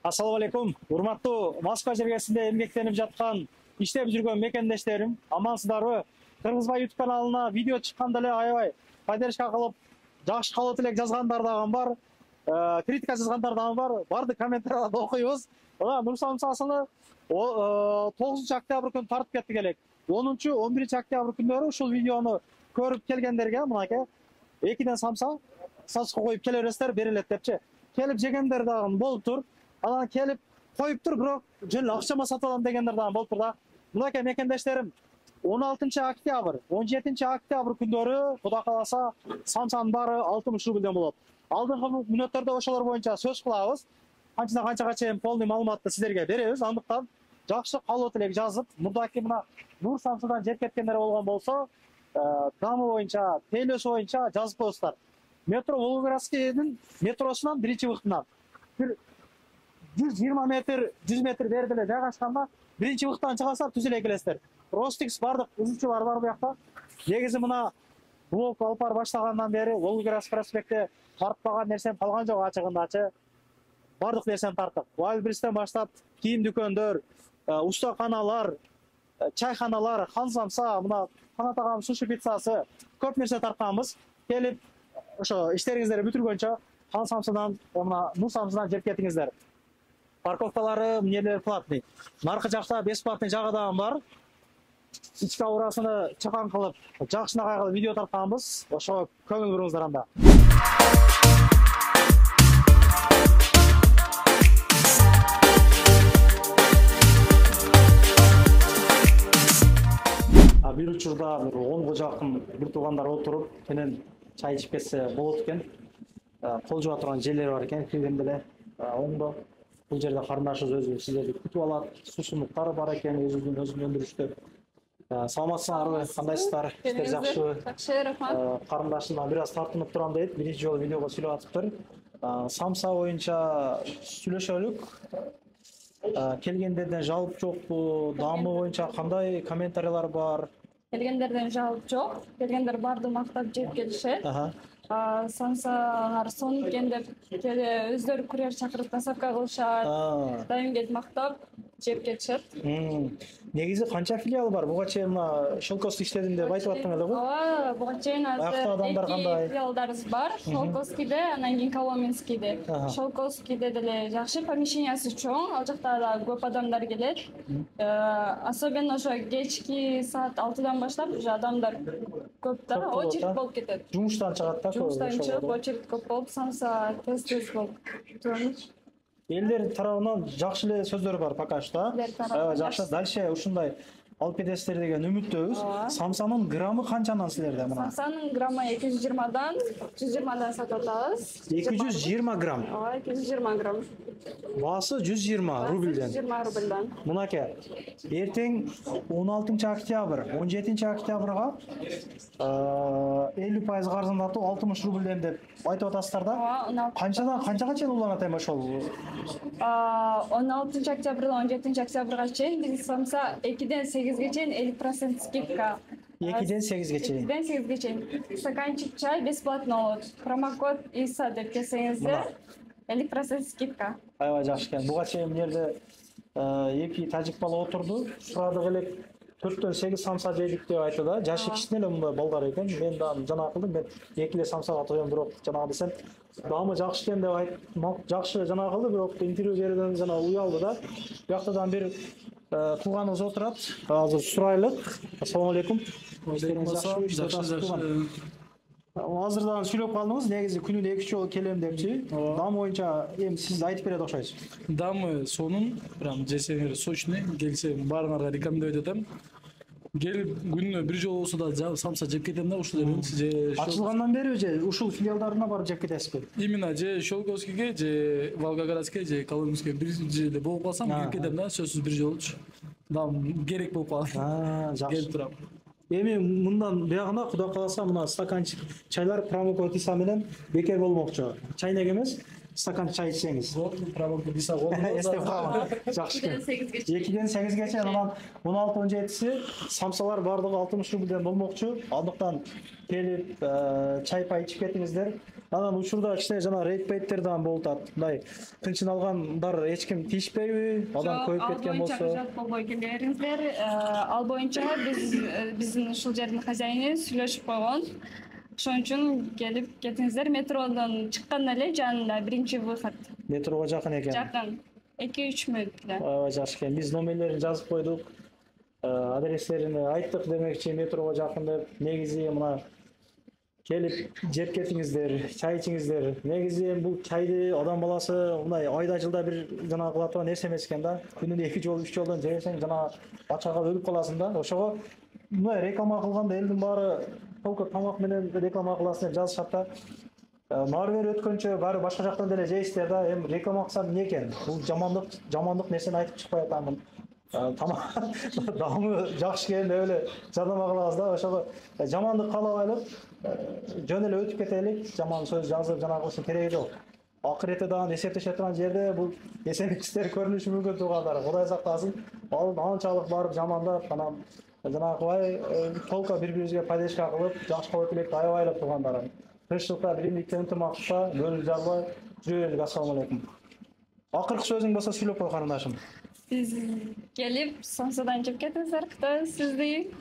Assalamu alaikum. Урматтуу Москва жергесинде эмгектенип жаткан, иштеп жүргөн мекендештерим, амансыздарбы? Кыргызбай YouTube каналына видео чыкканда эле аябай поддержка кылып, жакшы каалоо тилек жазгандар дагы бар, критика жазгандар дагы бар. Барды комментарийлерди окуйбуз. Мына Нур Самсасыны 9 октябрь күнү тартып кеттик элек. 10-11 октябрь күндөрү ушул видеону көрүп келгендерге мынакей 2ден самса сачка коюп келе бересиздер, берилет депчи. Келип жегендер дагы болуптур. Анан келип коюптур, бирок жөн акчама сатып алам дегендер дагы болуптур да. Мынакей мекендештерим, 16 октябрь, 17 октябрь күндөрү Кудай кааласа самсанын баары 60 рубльден болот. Алдыңкы мүнөттөрдө ошолор боюнча сөз кылабыз. Канчадан канчага чейин полный маалыматты сиздерге беребиз. Андыктан жакшы каалоо тилек жазып, мурдаки мына Нур Самсадан жер кеткендер болгон болсо, дамы боюнча, тейлөөсү боюнча жазып коесуздар. Метро Волгоградскийдин метросунан биринчи вахтынан 120 метр, 100 метр берди эле жайгашканда биринчи вахттан чыгасыздар, түз эле келесиздер. Ростикс бардык, узуучулар бар буякта. Негизи мына блок алып бара баштагандан бери Волгоградский проспектте тартпаган нерсем калган жок ачыгындачы. Бардык нерсени тарттык. Вайлбристен баштап кийим дүкөндөр, устаканалар, чайханалар, хан самса, мына Канат агам суши пиццасы көп нерсе тартканбыз. Келип ошо иштериңиздерди бүтүргөнчө хан самсадан, мына Нур Самсадан жеп кетиңиздер. Парковкалары эмнелер платный. Наркы жакта бесплатный жагы дагы бар. Ички аурасыны чакан кылып, жакшынакай кылып видео тартканбыз. Ошого көңүл буруңуздар анда. Бир учурда 10га жакын бир туугандар отуруп, менен чай ичип кетсе болот экен. Кол жуа турган жерлер бар экен, киргенде эле оңдо. Бул жерде карындашыбыз өзү сиздерди күтүп алат. Сусундуктары бар экен, өзүн өндүрүштү. Саламатсыңарбы? Кандайсыздар? Иштер жакшыбы? Жакшы, рахмат. Карындашымдан бир аз тартынып турам дейт. Биринчи жолу видеого сүйлөп атыптыр. Самса боюнча сүйлөшөлүк. Келгендерден жалоп жокпу? Даамы боюнча кандай комментарийлер бар? Келгендерден жалоп жок. Келгендер барды мактап жеп келишет. Самсалар сонун экен деп өздөрү курьер чакырып доставка кылышат. Дайым келип мактап жеп кетишет. Негизи канча филиал бар? Буга чейин мына Шелковский иштедим деп айтып аттың эле го? Ооба, буга чейин азыр эки филиалдарыбыз бар. Шелковскийде, анан кийин Коломенскийде. Шелковскийде деле жакшы, помещениясы чоң, ал жакта да көп адамдар келет. Особенно ошо кечки саат 6-дан баштап уже адамдар көп да, очередь болуп кетет. Жумуштан чыгат да. Жумуштан чыгып, очередь көп болуп, самса тез болуп турат. Элдер тарабынан жакшы эле сөздөр бар пока что. Жакшы, дальше ушундай алып кетесиздер деген үмүттөбүз. Самсанын граммы канчадан силерде мына? Самсанын граммы 220дан, 120дан сатып атабыз. 220 грамм. Ооба, 220 грамм. Баасы 120 рубльден. 120 рубльден. Мынакей, эртең 16 октябрь, 17 октябрга 50% арзандатуу 60 рубльден деп айтып атасыздар да. Канчадан канчага чейин уланат эми ошол? 16 октябрдан 17 октябрга чейин биз самса 2ден 8ге чейин 50% скидка. 2ден 8ге чейин. 2ден 8ге чейин. Стаканчик чай бесплатно болот. Промокод ИСА деп келсеңиздер 50% скидка. Аябай жакшы экен. Буга чейин бул жерде эки тажик бала отурду. Сурадык элек 4дөн 8 самса жедик деп айтты да. Жашы кичине эле мындай балдар экен. Мен дагы жана кылдым. Мен 2 эле самсага тоем, бирок жана десем, даамы жакшы экен деп айтып, жакшы жана кылды, бирок интервью берүүдөн жана уялды да. Буяктан бир тууганыбыз отурат. Азыр сурайлык. Ассаламу алейкум. Азырдан сүйлөп калдыңыз, негизи күнүнө 2 жолу келем депчи. Даамы боюнча эми сиз айтып берет окшойсуз. Даамы сонун, прям жесеңер сочный, келсе баарыңарга рекомендовать этем. Келип күнүнө 1 жолу болсо да самса жеп кетем да, ушулердин же ачылгандан бери же ушул филиалдарына барып жеп кетесизби? Именно же Шелковскийге, же Волгоградскийге, же Коломенскийге бир жерде болуп калсам, келип кетем да, сөзсүз 1 жолучу. Даам керек болуп калат. Жакшы. Келип турам. Эми мындан биягында Кудай кааласа мына стаканчик чайлар промокод ИСА менен бекер болмокчу. Чайнек эмес, стакан чай ичсеңиз. Промокод ИСА болду. Эстеп калам. Жакшы. 2ден 8ге чейин, анан 16-17 самсалар бардыгы 60 рубльден болмокчу. Андыктан келип чай пай ичип кетиңиздер. Анан учурда кичине жана рейд-бейттер дагы болуп атат. Мындай кынчын алгандар эч ким тийишпейби? Адам көйүп кеткен болсо. Жок, болбой келериңиздер. Ал боюнча биздин ушул жердин хозяйыны сүйлөшүп койгон. Ошон үчүн келип кетиңиздер. Метродон чыкканда эле жанында биринчи выход. Метрого жакын экен. Жакын. 2-3 мүнөт эле. Аябай жакшы экен. Биз номерлерин жазып койдук. Адрестерин айттык демекчи метрого жакын деп. Негизи мына келип жеп кетиңиздер, чай ичиңиздер. Негизи бул чайды адам баласы мындай айда жылда бир жана кыла турган нерсе эмес экен да. Күнүнө 2 жол 3 жолдон жесең жана ачага өлүп каласың да. Ошого мындай реклама кылганда элдин баары только тамак менен реклама кыласың деп жазышат да. Нары бери өткөнчө баары башка жактан деле жейсиздер да. Эми реклама кылсам эмне экен? Бул жамандык нерсени айтып чыкпай атамын. Тамак дамы жакшы экен деп эле жардама кылабыз да. Ошого жамандык каалабайлык жөн эле өтүп кетелик. Жаман сөз жазып жана кылыштын кереги жок. Акыретте дагы эсептеше турган жерде бул эсептештер көрүнүшү мүмкүн туугандар. Кудай сактасын. Ал анчалык барып жамандап анан жанагыбай толка бири-бирибизге поддержка кылып, жакшы кылып элек аябайлап туугандар. Тынччылыкта, биримдикте, ынтымакта, бөлүп жарбай жүрө берели. Ассалам алейкум. Акыркы сөзүң болсо сүйлөп кой карындашым. Биз келип сомсодан жеп кетиңиздер, Кытай сизди.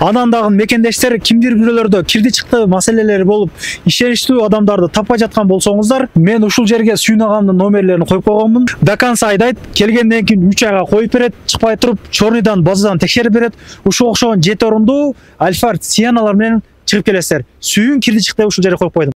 Анан дагы мекендештер кимдир бирөөлөрдө кирди чыкты маселелери болуп, ишеништүү адамдарды таппай жаткан болсоңуздар, мен ушул жерге Сүйүн агамдын номерлерин коюп койгонмун. Даканса айдайт, келгенден кийин 3 айга коюп берет, чыкпай туруп, чорныйдан базадан текшерип берет. Ушул окшогон 7 орунду Альфард Сианалар менен чыгып келесиздер. Сүйүн кирди чыкты ушул жерге коюп койдум.